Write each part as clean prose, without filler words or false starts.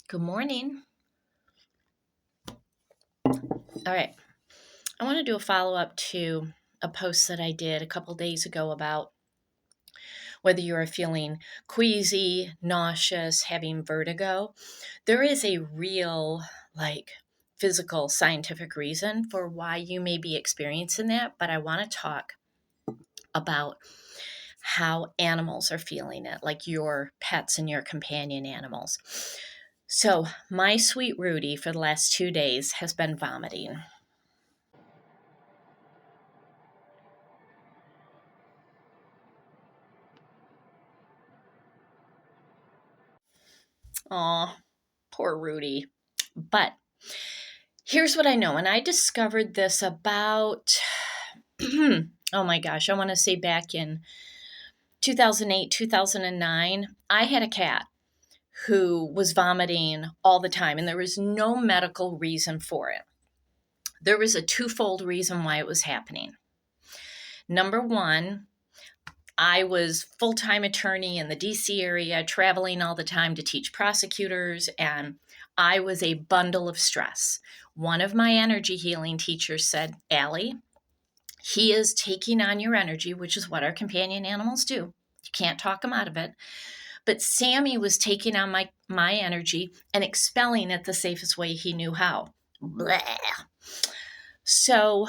Good morning. All right. I want to do a follow up to a post that I did a couple days ago about whether you are feeling queasy, nauseous, having vertigo. There is a real, physical scientific reason for why you may be experiencing that, but I want to talk about how animals are feeling it, like your pets and your companion animals. So, my sweet Rudy for the last 2 days has been vomiting. Aw, poor Rudy. But here's what I know. And I discovered this about, oh my gosh, I want to say back in 2008, 2009. I had a cat who was vomiting all the time, and there was no medical reason for it. There was a twofold reason why it was happening. Number one, I was full-time attorney in the DC area, traveling all the time to teach prosecutors, and I was a bundle of stress. One of my energy healing teachers said, Allie, he is taking on your energy, which is what our companion animals do. You can't talk them out of it. But Sammy was taking on my energy and expelling it the safest way he knew how. Blah. So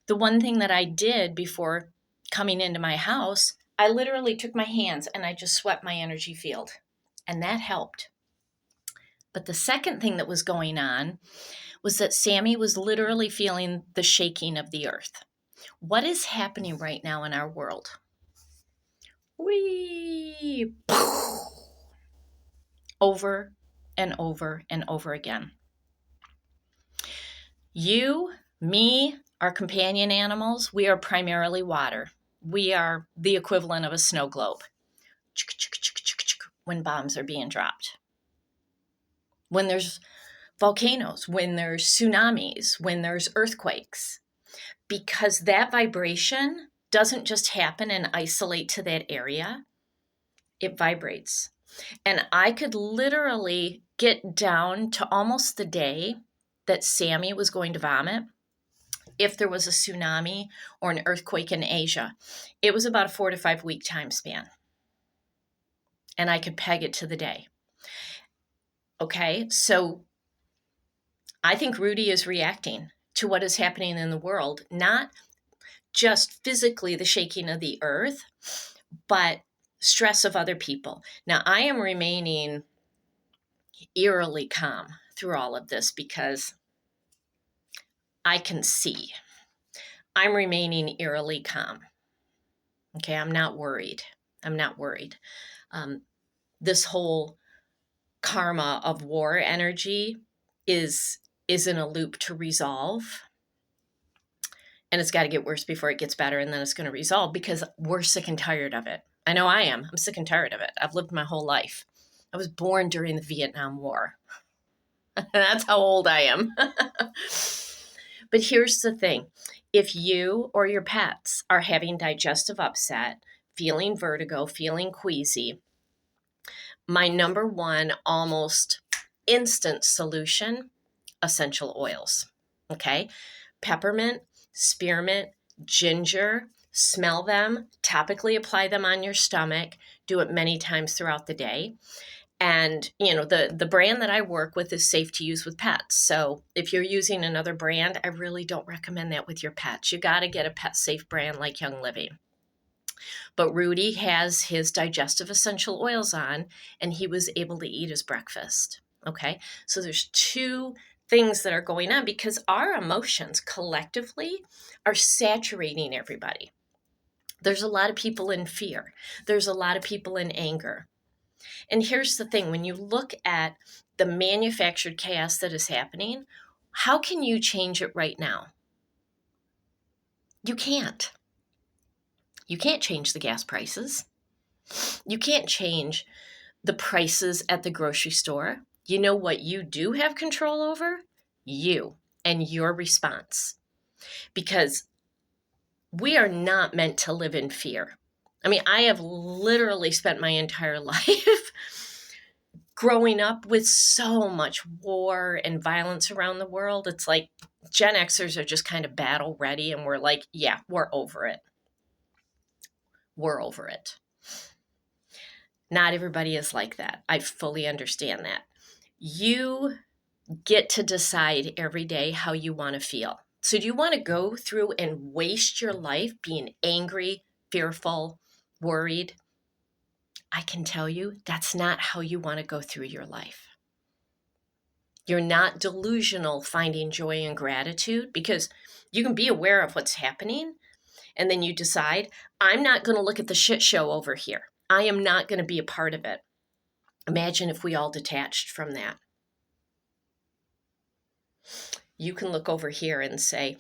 the one thing that I did before coming into my house, I literally took my hands and I just swept my energy field, and that helped. But the second thing that was going on was that Sammy was literally feeling the shaking of the earth. What is happening right now in our world? Whee! Over and over and over again. You, me, our companion animals, we are primarily water. We are the equivalent of a snow globe when bombs are being dropped. When there's volcanoes, when there's tsunamis, when there's earthquakes, because that vibration doesn't just happen and isolate to that area, it vibrates. And I could literally get down to almost the day that Sammy was going to vomit if there was a tsunami or an earthquake in Asia. It was about a 4 to 5 week time span. And I could peg it to the day. Okay, so I think Rudy is reacting to what is happening in the world, not just physically the shaking of the earth, but stress of other people. Now, I am remaining eerily calm through all of this because I can see. I'm remaining eerily calm. Okay, I'm not worried. I'm not worried. This whole karma of war energy is in a loop to resolve, and it's got to get worse before it gets better, and then it's going to resolve because we're sick and tired of it. I know I am. I'm sick and tired of it. I've lived my whole life. I was born during the Vietnam War. That's how old I am. But here's the thing. If you or your pets are having digestive upset, feeling vertigo, feeling queasy, my number one almost instant solution, essential oils. Okay? Peppermint, spearmint, ginger, smell them, topically apply them on your stomach, do it many times throughout the day. And, the brand that I work with is safe to use with pets. So if you're using another brand, I really don't recommend that with your pets. You got to get a pet safe brand like Young Living. But Rudy has his digestive essential oils on, and he was able to eat his breakfast. Okay. So there's two things that are going on because our emotions collectively are saturating everybody. There's a lot of people in fear. There's a lot of people in anger. And here's the thing, when you look at the manufactured chaos that is happening, how can you change it right now? You can't. You can't change the gas prices. You can't change the prices at the grocery store. You know what you do have control over? You and your response. Because we are not meant to live in fear. I mean, I have literally spent my entire life growing up with so much war and violence around the world, it's like Gen Xers are just kind of battle ready, and we're like, yeah, we're over it. We're over it. Not everybody is like that. I fully understand that. You get to decide every day how you want to feel. So, do you want to go through and waste your life being angry, fearful, worried? I can tell you that's not how you want to go through your life. You're not delusional finding joy and gratitude, because you can be aware of what's happening and then you decide, I'm not going to look at the shit show over here. I am not going to be a part of it. Imagine if we all detached from that. You can look over here and say,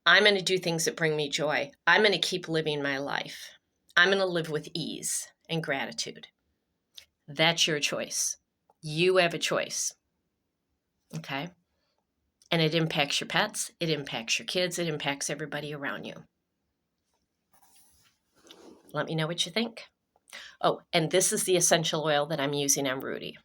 I'm going to do things that bring me joy. I'm going to keep living my life. I'm going to live with ease and gratitude. That's your choice. You have a choice. Okay? And it impacts your pets, it impacts your kids, it impacts everybody around you. Let me know what you think. Oh, and this is the essential oil that I'm using on Rudy.